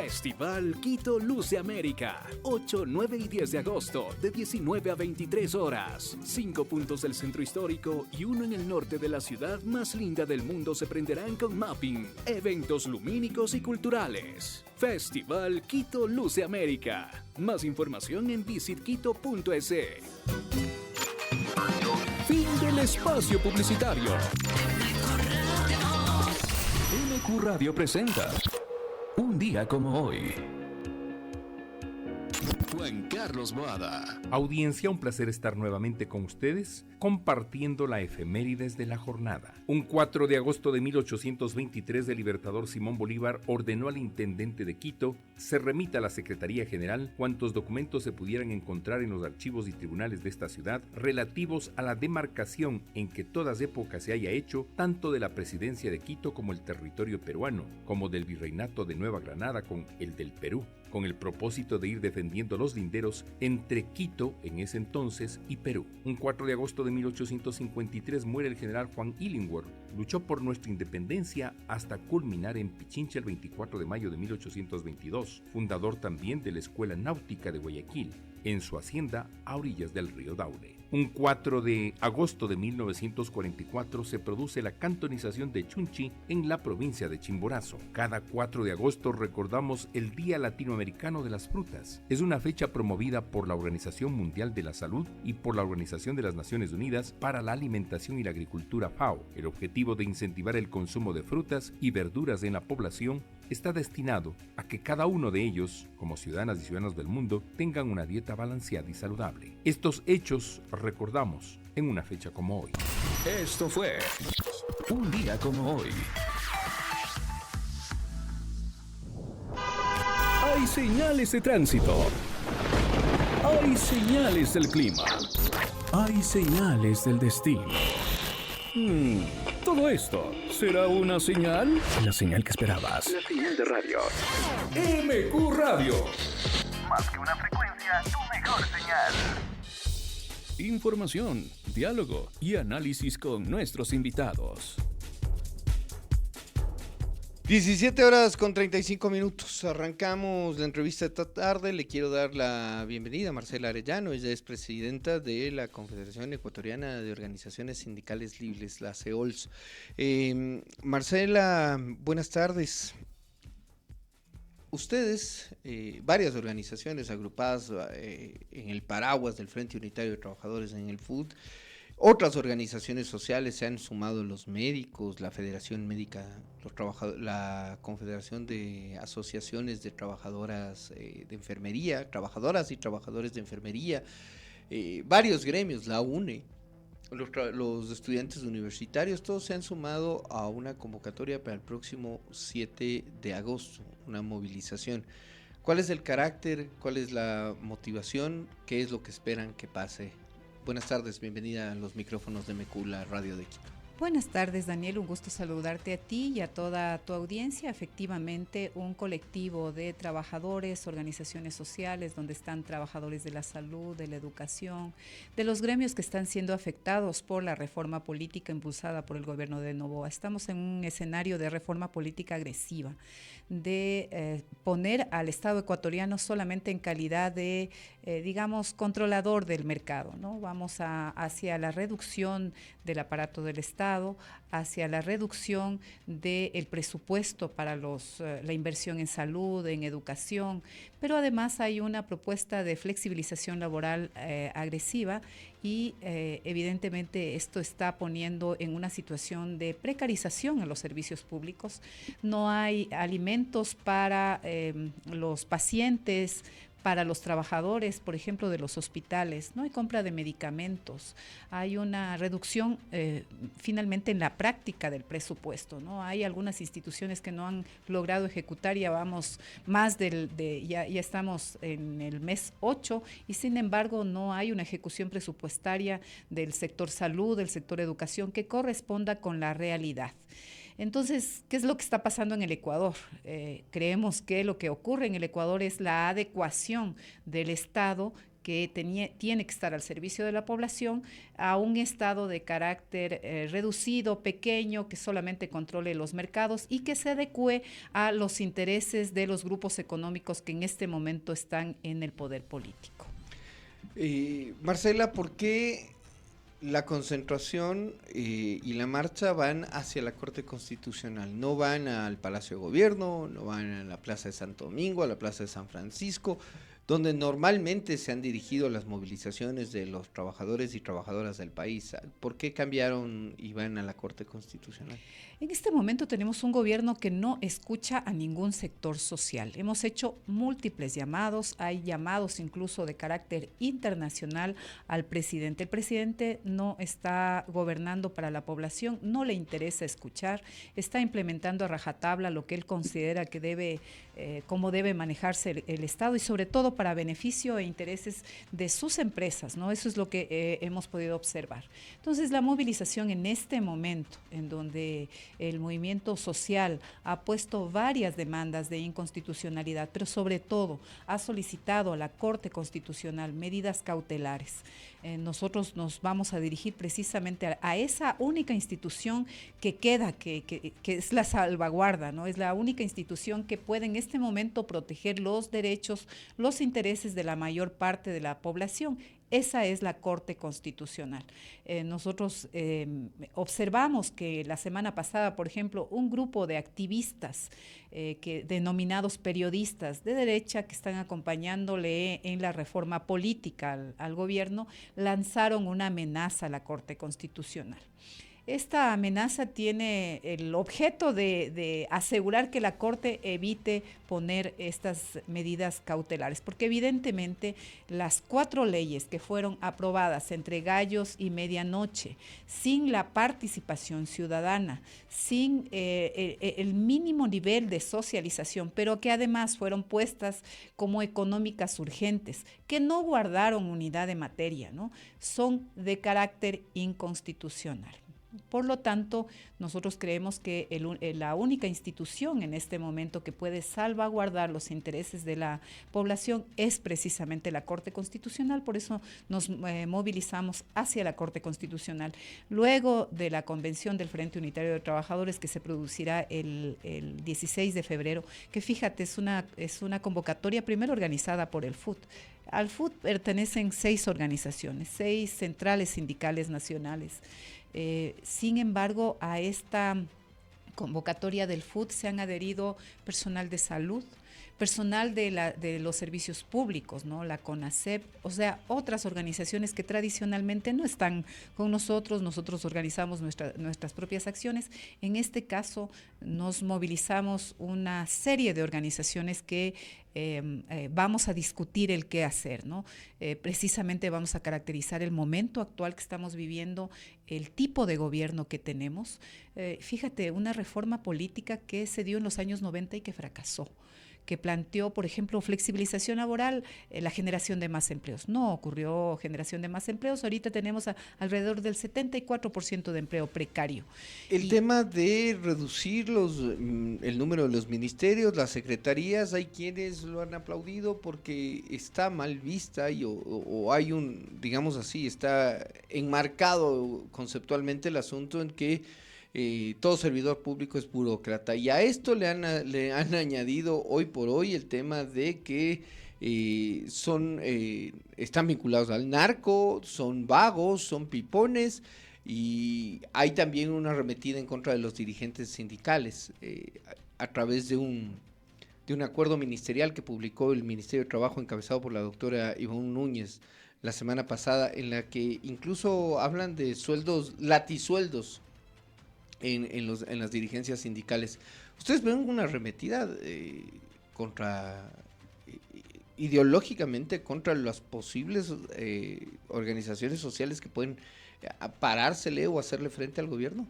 Festival Quito Luce América, 8, 9 y 10 de agosto, de 19 a 23 horas. 5 puntos del centro histórico y uno en el norte de la ciudad más linda del mundo se prenderán con mapping, eventos lumínicos y culturales. Festival Quito Luce América. Más información en visitquito.es. Fin del espacio publicitario. MQ Radio presenta Un día como hoy. Juan Carlos Boada. Audiencia, un placer estar nuevamente con ustedes, compartiendo la efemérides de la jornada. Un 4 de agosto de 1823, el libertador Simón Bolívar ordenó al intendente de Quito se remita a la Secretaría General cuantos documentos se pudieran encontrar en los archivos y tribunales de esta ciudad relativos a la demarcación en que todas épocas se haya hecho, tanto de la presidencia de Quito como el territorio peruano, como del virreinato de Nueva Granada con el del Perú, con el propósito de ir defendiendo los linderos entre Quito, en ese entonces, y Perú. Un 4 de agosto de 1853 muere el general Juan Illingworth. Luchó por nuestra independencia hasta culminar en Pichincha el 24 de mayo de 1822, fundador también de la Escuela Náutica de Guayaquil, en su hacienda a orillas del río Daule. Un 4 de agosto de 1944 se produce la cantonización de Chunchi en la provincia de Chimborazo. Cada 4 de agosto recordamos el Día Latinoamericano de las Frutas. Es una fecha promovida por la Organización Mundial de la Salud y por la Organización de las Naciones Unidas para la Alimentación y la Agricultura FAO. El objetivo de incentivar el consumo de frutas y verduras en la población está destinado a que cada uno de ellos, como ciudadanas y ciudadanos del mundo, tengan una dieta balanceada y saludable. Estos hechos recordamos en una fecha como hoy. Esto fue Un día como hoy. Hay señales de tránsito. Hay señales del clima. Hay señales del destino. Todo esto será una señal. La señal que esperabas. La señal de radio. MQ Radio. Más que una frecuencia, tu mejor señal. Información, diálogo y análisis con nuestros invitados. 17 horas con 35 minutos. Arrancamos la entrevista esta tarde. Le quiero dar la bienvenida a Marcela Arellano. Ella es presidenta de la Confederación Ecuatoriana de Organizaciones Sindicales Libres, la CEOLS. Marcela, buenas tardes. Ustedes, varias organizaciones agrupadas en el paraguas del Frente Unitario de Trabajadores en el FUT, otras organizaciones sociales se han sumado, los médicos, la Federación Médica, la Confederación de Asociaciones de Trabajadoras de Enfermería, trabajadoras y trabajadores de enfermería, varios gremios, la UNE, los estudiantes universitarios, todos se han sumado a una convocatoria para el próximo 7 de agosto, una movilización. ¿Cuál es el carácter? ¿Cuál es la motivación? ¿Qué es lo que esperan que pase? Buenas tardes, bienvenida a los micrófonos de MQ, la radio de Quito. Buenas tardes, Daniel, un gusto saludarte a ti y a toda tu audiencia. Efectivamente, un colectivo de trabajadores, organizaciones sociales, donde están trabajadores de la salud, de la educación, de los gremios que están siendo afectados por la reforma política impulsada por el gobierno de Noboa. Estamos en un escenario de reforma política agresiva, de poner al Estado ecuatoriano solamente en calidad de, digamos, controlador del mercado, ¿no? Vamos hacia la reducción del aparato del Estado, hacia la reducción del presupuesto para la inversión en salud, en educación, pero además hay una propuesta de flexibilización laboral agresiva y evidentemente esto está poniendo en una situación de precarización en los servicios públicos. No hay alimentos para los pacientes, para los trabajadores, por ejemplo, de los hospitales, no hay compra de medicamentos, hay una reducción finalmente en la práctica del presupuesto, ¿no? Hay algunas instituciones que no han logrado ejecutar, ya vamos más ya estamos en el mes 8 y sin embargo no hay una ejecución presupuestaria del sector salud, del sector educación que corresponda con la realidad. Entonces, ¿qué es lo que está pasando en el Ecuador? Creemos que lo que ocurre en el Ecuador es la adecuación del Estado que tiene que estar al servicio de la población, a un Estado de carácter reducido, pequeño, que solamente controle los mercados y que se adecue a los intereses de los grupos económicos que en este momento están en el poder político. Marcela, ¿por qué la concentración y la marcha van hacia la Corte Constitucional? No van al Palacio de Gobierno, no van a la Plaza de Santo Domingo, a la Plaza de San Francisco, donde normalmente se han dirigido las movilizaciones de los trabajadores y trabajadoras del país. ¿Por qué cambiaron y van a la Corte Constitucional? En este momento tenemos un gobierno que no escucha a ningún sector social. Hemos hecho múltiples llamados, hay llamados incluso de carácter internacional al presidente. El presidente no está gobernando para la población, no le interesa escuchar, está implementando a rajatabla lo que él considera que debe, cómo debe manejarse el Estado y sobre todo para beneficio e intereses de sus empresas, ¿no? Eso es lo que hemos podido observar. Entonces, la movilización en este momento, en donde el movimiento social ha puesto varias demandas de inconstitucionalidad, pero sobre todo ha solicitado a la Corte Constitucional medidas cautelares. Nosotros nos vamos a dirigir precisamente a esa única institución que queda, que es la salvaguarda, ¿no? Es la única institución que puede en este momento proteger los derechos, los intereses de la mayor parte de la población. Esa es la Corte Constitucional. Nosotros observamos que la semana pasada, por ejemplo, un grupo de activistas denominados periodistas de derecha que están acompañándole en la reforma política al gobierno, lanzaron una amenaza a la Corte Constitucional. Esta amenaza tiene el objeto de asegurar que la Corte evite poner estas medidas cautelares, porque evidentemente las 4 leyes que fueron aprobadas entre gallos y medianoche, sin la participación ciudadana, sin el mínimo nivel de socialización, pero que además fueron puestas como económicas urgentes, que no guardaron unidad de materia, ¿no? Son de carácter inconstitucional. Por lo tanto, nosotros creemos que la única institución en este momento que puede salvaguardar los intereses de la población es precisamente la Corte Constitucional, por eso nos movilizamos hacia la Corte Constitucional. Luego de la convención del Frente Unitario de Trabajadores que se producirá el 16 de febrero, que fíjate, es una convocatoria primero organizada por el FUT. Al FUT pertenecen 6 organizaciones, 6 centrales sindicales nacionales. Sin embargo, a esta convocatoria del FUT se han adherido personal de salud, personal de los servicios públicos, ¿no? La CONACEP, o sea, otras organizaciones que tradicionalmente no están con nosotros. Nosotros organizamos nuestras propias acciones. En este caso, nos movilizamos una serie de organizaciones que vamos a discutir el qué hacer, ¿no? Precisamente vamos a caracterizar el momento actual que estamos viviendo, el tipo de gobierno que tenemos. Fíjate, una reforma política que se dio en los años 90 y que fracasó, que planteó, por ejemplo, flexibilización laboral, la generación de más empleos. No ocurrió generación de más empleos, ahorita tenemos alrededor del 74% de empleo precario. El tema de reducir el número de los ministerios, las secretarías, hay quienes lo han aplaudido porque está mal vista o hay digamos así, está enmarcado conceptualmente el asunto en que todo servidor público es burócrata, y a esto le han añadido hoy por hoy el tema de que están vinculados al narco, son vagos, son pipones, y hay también una arremetida en contra de los dirigentes sindicales a través de un acuerdo ministerial que publicó el Ministerio de Trabajo encabezado por la doctora Ivonne Núñez la semana pasada, en la que incluso hablan de latisueldos en las dirigencias sindicales. ¿Ustedes ven una arremetida ideológicamente contra las posibles organizaciones sociales que pueden parársele o hacerle frente al gobierno?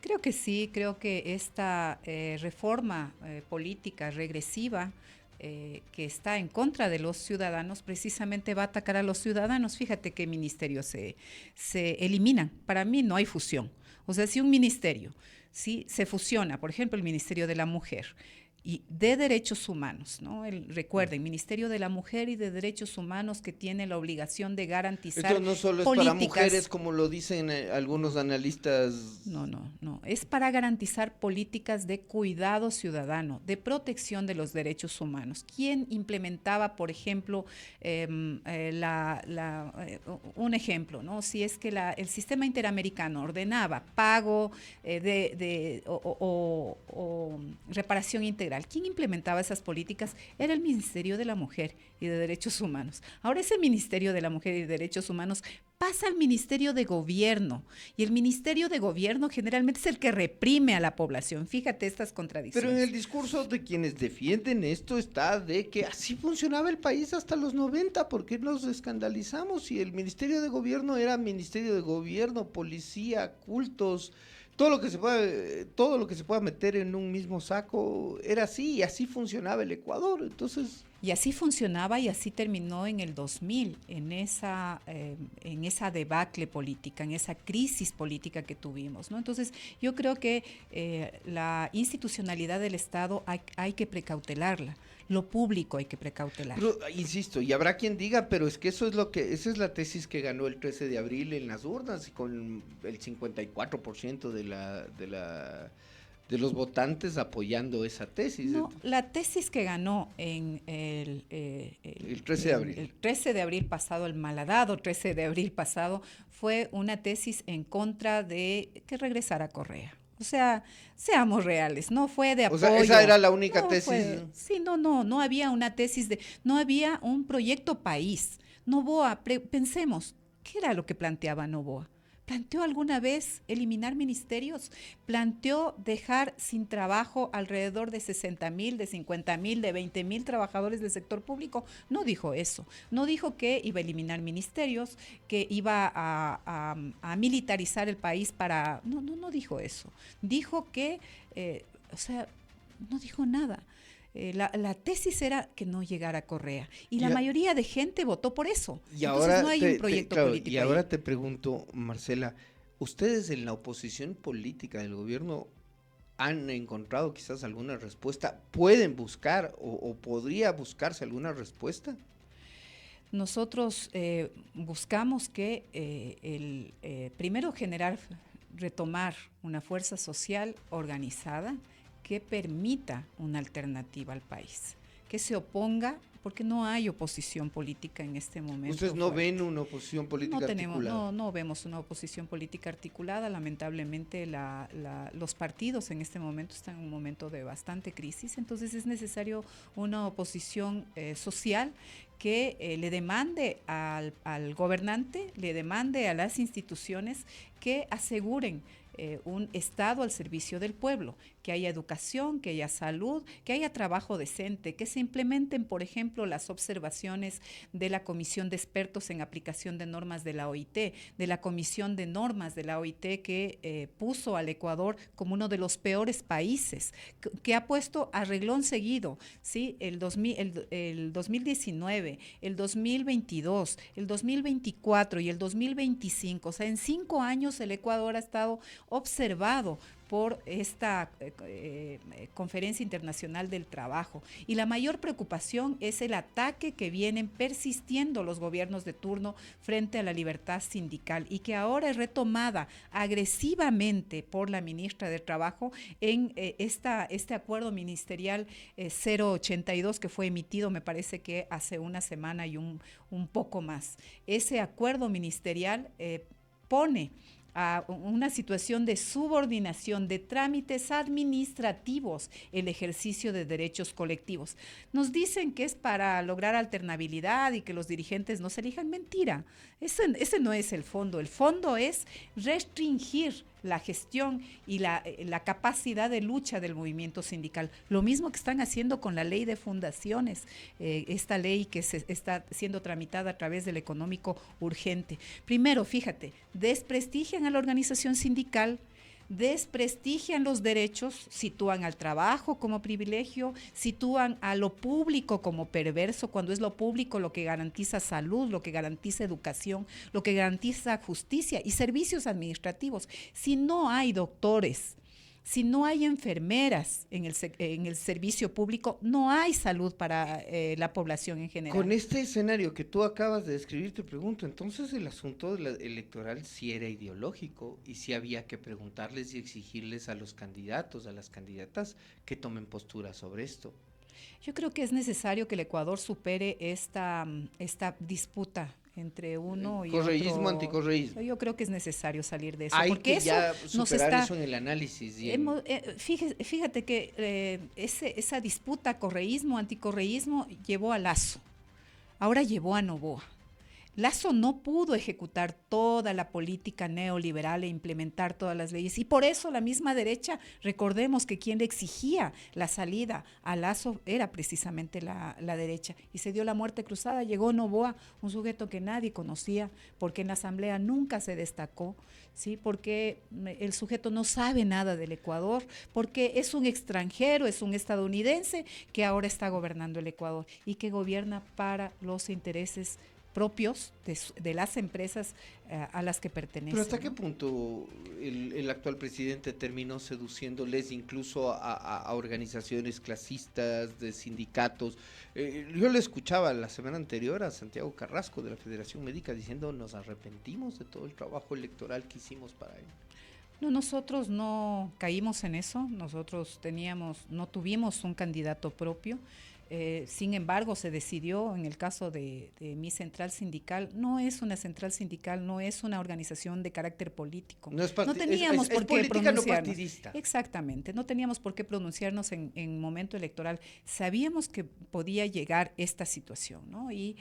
Creo que sí, creo que esta reforma política regresiva que está en contra de los ciudadanos, precisamente va a atacar a los ciudadanos. Fíjate qué ministerios se eliminan. Para mí no hay fusión. O sea, si un ministerio se fusiona, por ejemplo, el Ministerio de la Mujer, y de Derechos Humanos, ¿no? Recuerden, Ministerio de la Mujer y de Derechos Humanos, que tiene la obligación de garantizar Esto no solo es para mujeres, como lo dicen algunos analistas. No, es para garantizar políticas de cuidado ciudadano, de protección de los derechos humanos. ¿Quién implementaba, por ejemplo, un ejemplo, ¿no? Si es que el sistema interamericano ordenaba pago o reparación integral, ¿quién implementaba esas políticas? Era el Ministerio de la Mujer y de Derechos Humanos. Ahora ese Ministerio de la Mujer y de Derechos Humanos pasa al Ministerio de Gobierno, y el Ministerio de Gobierno generalmente es el que reprime a la población. Fíjate estas contradicciones. Pero en el discurso de quienes defienden esto está de que así funcionaba el país hasta los 90, ¿por qué nos escandalizamos? Si el Ministerio de Gobierno era Ministerio de Gobierno, policía, cultos, todo lo que se pueda meter en un mismo saco era así, y así funcionaba el Ecuador. Entonces, y así funcionaba, y así terminó en el 2000, en esa debacle política, en esa crisis política que tuvimos, ¿no? Entonces, yo creo que la institucionalidad del Estado hay que precautelarla. Lo público hay que precautelar. Pero, insisto, y habrá quien diga, pero es que esa es la tesis que ganó el 13 de abril en las urnas, y con el 54% de los votantes apoyando esa tesis. No, la tesis que ganó en el 13 de abril. El 13 de abril pasado, el malhadado 13 de abril pasado, fue una tesis en contra de que regresara Correa. O sea, seamos reales, no fue de apoyo. O sea, esa era la única tesis. No había una tesis no había un proyecto país. Noboa, pensemos, ¿qué era lo que planteaba Noboa? ¿Planteó alguna vez eliminar ministerios? ¿Planteó dejar sin trabajo alrededor de 60,000, de 50,000, de 20,000 trabajadores del sector público? No dijo eso. No dijo que iba a eliminar ministerios, que iba a militarizar el país para... No dijo eso. Dijo que, no dijo nada. La tesis era que no llegara Correa, y la mayoría de gente votó por eso. Y entonces ahora no hay un proyecto político. Y ahora te pregunto, Marcela, ¿ustedes en la oposición política del gobierno han encontrado quizás alguna respuesta? ¿Pueden buscar o podría buscarse alguna respuesta? Nosotros buscamos que primero retomar una fuerza social organizada que permita una alternativa al país, que se oponga, porque no hay oposición política en este momento. ¿Ustedes no ven una oposición política articulada? No vemos una oposición política articulada. Lamentablemente los partidos en este momento están en un momento de bastante crisis, entonces es necesario una oposición social que le demande al gobernante, le demande a las instituciones que aseguren un Estado al servicio del pueblo, que haya educación, que haya salud, que haya trabajo decente, que se implementen, por ejemplo, las observaciones de la Comisión de Expertos en Aplicación de Normas de la OIT, de la Comisión de Normas de la OIT que puso al Ecuador como uno de los peores países, que ha puesto a reglón seguido, ¿sí? el 2019, el 2022, el 2024 y el 2025, o sea, en 5 años el Ecuador ha estado observado por esta Conferencia Internacional del Trabajo. Y la mayor preocupación es el ataque que vienen persistiendo los gobiernos de turno frente a la libertad sindical, y que ahora es retomada agresivamente por la ministra de Trabajo en este acuerdo ministerial 082 que fue emitido, me parece que hace una semana y un poco más. Ese acuerdo ministerial pone a una situación de subordinación de trámites administrativos el ejercicio de derechos colectivos. Nos dicen que es para lograr alternabilidad y que los dirigentes no se elijan. Mentira, ese no es el fondo. El fondo es restringir la gestión y la capacidad de lucha del movimiento sindical. Lo mismo que están haciendo con la ley de fundaciones, esta ley que está siendo tramitada a través del económico urgente. Primero, fíjate, desprestigian a la organización sindical, desprestigian los derechos, sitúan al trabajo como privilegio, sitúan a lo público como perverso, cuando es lo público lo que garantiza salud, lo que garantiza educación, lo que garantiza justicia y servicios administrativos. Si no hay doctores Si no hay enfermeras en el servicio público, no hay salud para la población en general. Con este escenario que tú acabas de describir, te pregunto, entonces el asunto electoral sí era ideológico y sí había que preguntarles y exigirles a los candidatos, a las candidatas, que tomen postura sobre esto. Yo creo que es necesario que el Ecuador supere esta disputa entre uno y correísmo, otro. Anticorreísmo. Yo creo que es necesario salir de eso. Hay porque que eso ya nos superar está, eso en el análisis. fíjate que esa disputa correísmo, anticorreísmo llevó a Lasso, ahora llevó a Noboa. Lasso no pudo ejecutar toda la política neoliberal e implementar todas las leyes. Y por eso la misma derecha, recordemos que quien le exigía la salida a Lasso era precisamente la derecha. Y se dio la muerte cruzada, llegó Noboa, un sujeto que nadie conocía, porque en la asamblea nunca se destacó, ¿sí? Porque el sujeto no sabe nada del Ecuador, porque es un extranjero, es un estadounidense que ahora está gobernando el Ecuador y que gobierna para los intereses propios de las empresas a las que pertenecen. Pero ¿hasta qué punto el actual presidente terminó seduciéndoles incluso a organizaciones clasistas, de sindicatos? Yo le escuchaba la semana anterior a Santiago Carrasco de la Federación Médica diciendo: nos arrepentimos de todo el trabajo electoral que hicimos para él. No, nosotros no caímos en eso, nosotros no tuvimos un candidato propio. Sin embargo, se decidió en el caso de mi central sindical, no es una central sindical, no es una organización de carácter político. No teníamos por qué política pronunciarnos. No partidista. Exactamente, no teníamos por qué pronunciarnos en momento electoral. Sabíamos que podía llegar esta situación, ¿no? Y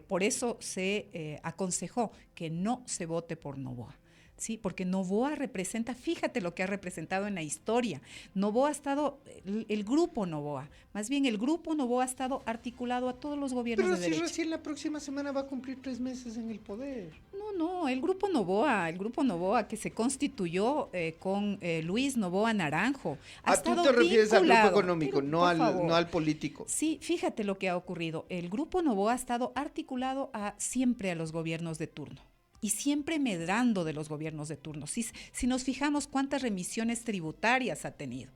por eso se aconsejó que no se vote por Noboa. Sí, porque Noboa representa, fíjate lo que ha representado en la historia. Noboa ha estado, el grupo Noboa, más bien el grupo Noboa ha estado articulado a todos los gobiernos de derecha. Pero si recién la próxima semana va a cumplir 3 meses en el poder. No, el grupo Noboa que se constituyó con Luis Noboa Naranjo. Tú te refieres al grupo económico, no al político. Sí, fíjate lo que ha ocurrido. El grupo Noboa ha estado articulado siempre a los gobiernos de turno. Y siempre medrando de los gobiernos de turno. Si nos fijamos cuántas remisiones tributarias ha tenido,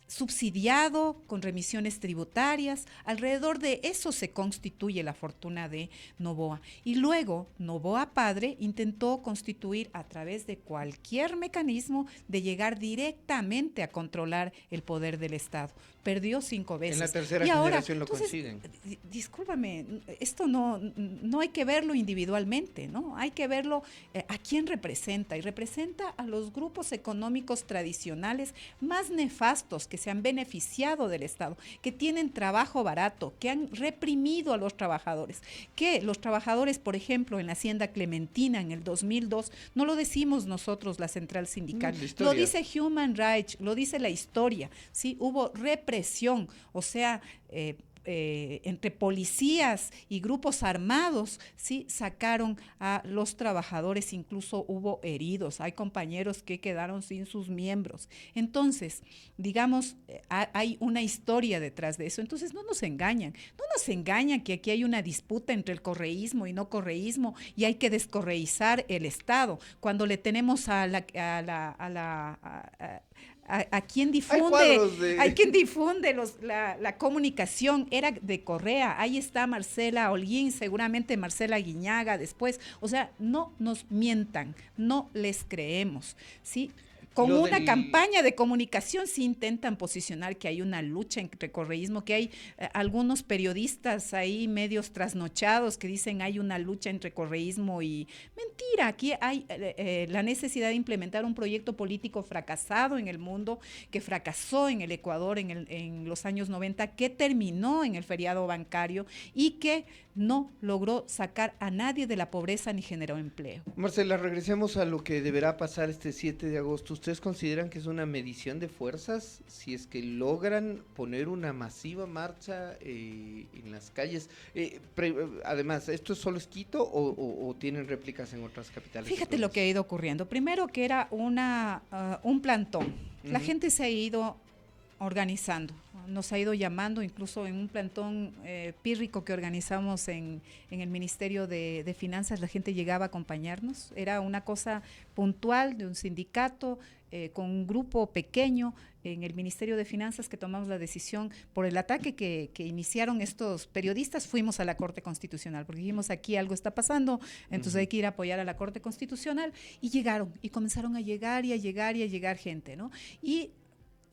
subsidiado con remisiones tributarias, alrededor de eso se constituye la fortuna de Noboa. Y luego, Noboa padre intentó constituir a través de cualquier mecanismo de llegar directamente a controlar el poder del Estado. Perdió 5 veces. En la tercera generación lo consiguen. Discúlpame, esto no hay que verlo individualmente, ¿no? Hay que verlo a quién representa, y representa a los grupos económicos tradicionales más nefastos que se han beneficiado del Estado, que tienen trabajo barato, que han reprimido a los trabajadores, que los trabajadores, por ejemplo, en la Hacienda Clementina en el 2002, no lo decimos nosotros, la Central Sindical, lo dice Human Rights, lo dice la historia, ¿sí? Hubo represión, o sea, entre policías y grupos armados, sí, sacaron a los trabajadores, incluso hubo heridos, hay compañeros que quedaron sin sus miembros. Entonces, digamos, hay una historia detrás de eso. Entonces, no nos engañan que aquí hay una disputa entre el correísmo y no correísmo y hay que descorreizar el Estado, cuando le tenemos a quien difunde la comunicación era de Correa. Ahí está Marcela Holguín, seguramente Marcela Guiñaga después. O sea, no nos mientan, no les creemos, ¿sí? Con una campaña de comunicación sí intentan posicionar que hay una lucha entre correísmo, que hay algunos periodistas ahí medios trasnochados que dicen hay una lucha entre correísmo y... Mentira, aquí hay la necesidad de implementar un proyecto político fracasado en el mundo, que fracasó en el Ecuador en los años 90, que terminó en el feriado bancario y que no logró sacar a nadie de la pobreza ni generó empleo. Marcela, regresemos a lo que deberá pasar este 7 de agosto. ¿Ustedes consideran que es una medición de fuerzas si es que logran poner una masiva marcha en las calles? Además, ¿esto solo es Quito o tienen réplicas en otras capitales? Fíjate lo que ha ido ocurriendo. Primero que era un plantón. La gente se ha ido organizando. Nos ha ido llamando, incluso en un plantón pírrico que organizamos en el Ministerio de Finanzas, la gente llegaba a acompañarnos. Era una cosa puntual de un sindicato con un grupo pequeño en el Ministerio de Finanzas que tomamos la decisión por el ataque que iniciaron estos periodistas. Fuimos a la Corte Constitucional porque dijimos aquí algo está pasando, entonces hay que ir a apoyar a la Corte Constitucional, y llegaron y comenzaron a llegar y a llegar y a llegar gente, ¿no? Y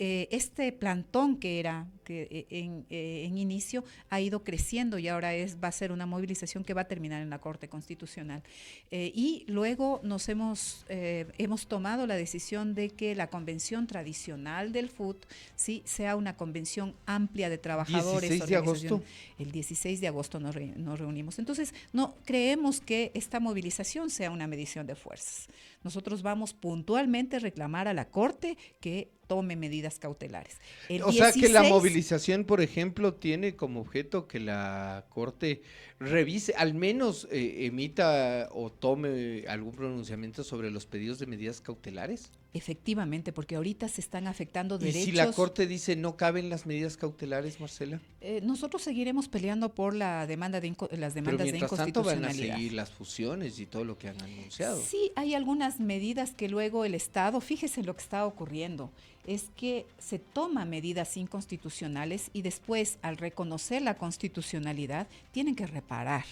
este plantón que era en inicio ha ido creciendo y ahora va a ser una movilización que va a terminar en la Corte Constitucional. Y luego hemos tomado la decisión de que la convención tradicional del FUT sí sea una convención amplia de trabajadores. 16 de agosto. El 16 de agosto nos reunimos. Entonces, no creemos que esta movilización sea una medición de fuerzas. Nosotros vamos puntualmente a reclamar a la Corte que tome medidas cautelares. O sea que la movilización, por ejemplo, tiene como objeto que la Corte revise, al menos emita o tome algún pronunciamiento sobre los pedidos de medidas cautelares. Efectivamente, porque ahorita se están afectando derechos. ¿Y si la Corte dice no caben las medidas cautelares, Marcela? Nosotros seguiremos peleando por la demanda las demandas de inconstitucionalidad. Pero mientras tanto van a seguir las fusiones y todo lo que han anunciado. Sí, hay algunas medidas que luego el Estado, fíjese lo que está ocurriendo, es que se toman medidas inconstitucionales y después, al reconocer la constitucionalidad, tienen que reparar.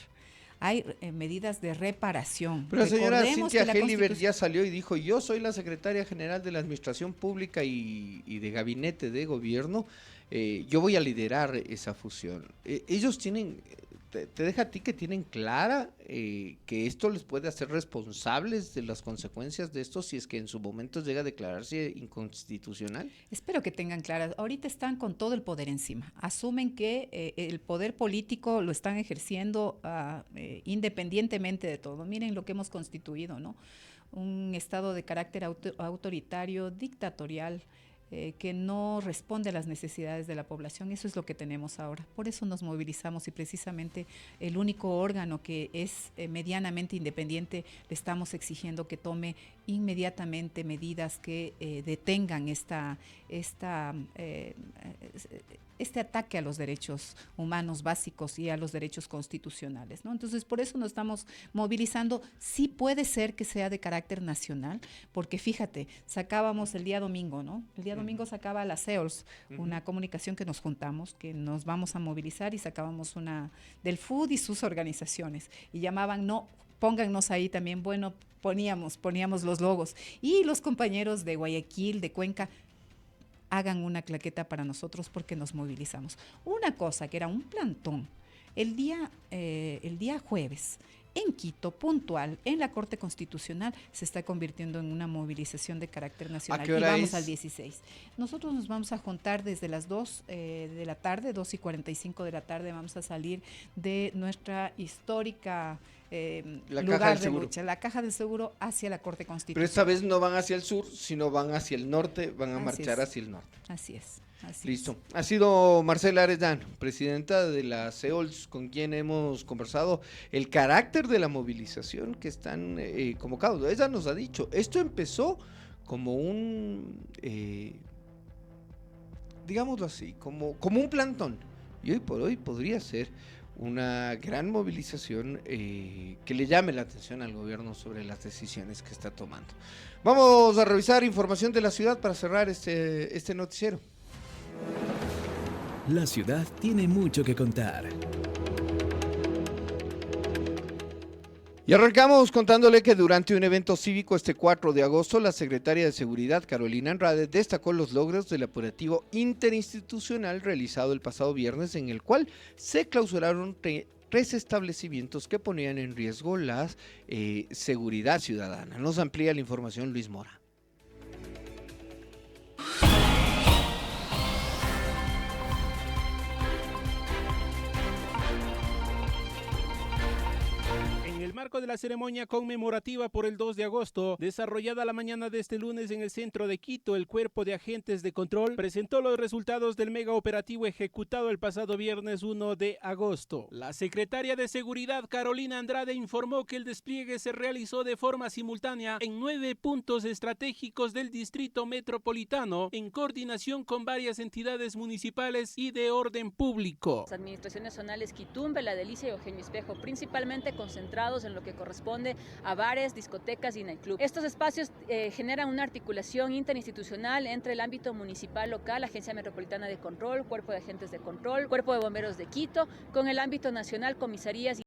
Hay medidas de reparación. Pero la señora Cynthia Helliver ya salió y dijo, yo soy la secretaria general de la Administración Pública y de Gabinete de Gobierno, yo voy a liderar esa fusión. Ellos tienen, te deja a ti que tienen clara que esto les puede hacer responsables de las consecuencias de esto si es que en su momento llega a declararse inconstitucional. Espero que tengan claras. Ahorita están con todo el poder encima. Asumen que el poder político lo están ejerciendo independientemente de todo. Miren lo que hemos constituido, ¿no? Un Estado de carácter autoritario, dictatorial, que no responde a las necesidades de la población. Eso es lo que tenemos ahora. Por eso nos movilizamos y precisamente el único órgano que es medianamente independiente le estamos exigiendo que tome inmediatamente medidas que detengan este ataque a los derechos humanos básicos y a los derechos constitucionales, ¿no? Entonces, por eso nos estamos movilizando. Sí puede ser que sea de carácter nacional, porque fíjate, sacábamos el día domingo, ¿no? El día domingo sacaba la CEOLS, una comunicación que nos juntamos, que nos vamos a movilizar, y sacábamos una del FUD y sus organizaciones, y llamaban, no, póngannos ahí también, bueno, poníamos los logos, y los compañeros de Guayaquil, de Cuenca, hagan una claqueta para nosotros porque nos movilizamos. Una cosa que era un plantón, el día jueves, en Quito, puntual, en la Corte Constitucional, se está convirtiendo en una movilización de carácter nacional. ¿A qué hora y vamos es? Al 16. Nosotros nos vamos a juntar desde las 2 de la tarde, 2:45 de la tarde, vamos a salir de nuestra histórica lugar de lucha, la Caja del Seguro, hacia la Corte Constitucional. Pero esta vez no van hacia el sur, sino van hacia el norte, van a marchar hacia el norte. Así es. Listo. Ha sido Marcela Arellano, presidenta de la CEOLS, con quien hemos conversado el carácter de la movilización que están convocados. Ella nos ha dicho, esto empezó como un, digámoslo así, como un plantón. Y hoy por hoy podría ser una gran movilización que le llame la atención al gobierno sobre las decisiones que está tomando. Vamos a revisar información de la ciudad para cerrar este noticiero. La ciudad tiene mucho que contar. Y arrancamos contándole que durante un evento cívico este 4 de agosto, la secretaria de Seguridad, Carolina Andrade, destacó los logros del operativo interinstitucional realizado el pasado viernes, en el cual se clausuraron 3 establecimientos que ponían en riesgo la seguridad ciudadana. Nos amplía la información Luis Mora. marco de la ceremonia conmemorativa por el 2 de agosto, desarrollada la mañana de este lunes en el centro de Quito, el Cuerpo de Agentes de Control presentó los resultados del mega operativo ejecutado el pasado viernes 1 de agosto. La secretaria de Seguridad, Carolina Andrade, informó que el despliegue se realizó de forma simultánea en 9 puntos estratégicos del distrito metropolitano, en coordinación con varias entidades municipales y de orden público. Las administraciones zonales Quitumbe, La Delicia y Eugenio Espejo, principalmente concentrados en lo que corresponde a bares, discotecas y nightclubs. Estos espacios generan una articulación interinstitucional entre el ámbito municipal local, Agencia Metropolitana de Control, Cuerpo de Agentes de Control, Cuerpo de Bomberos de Quito, con el ámbito nacional, comisarías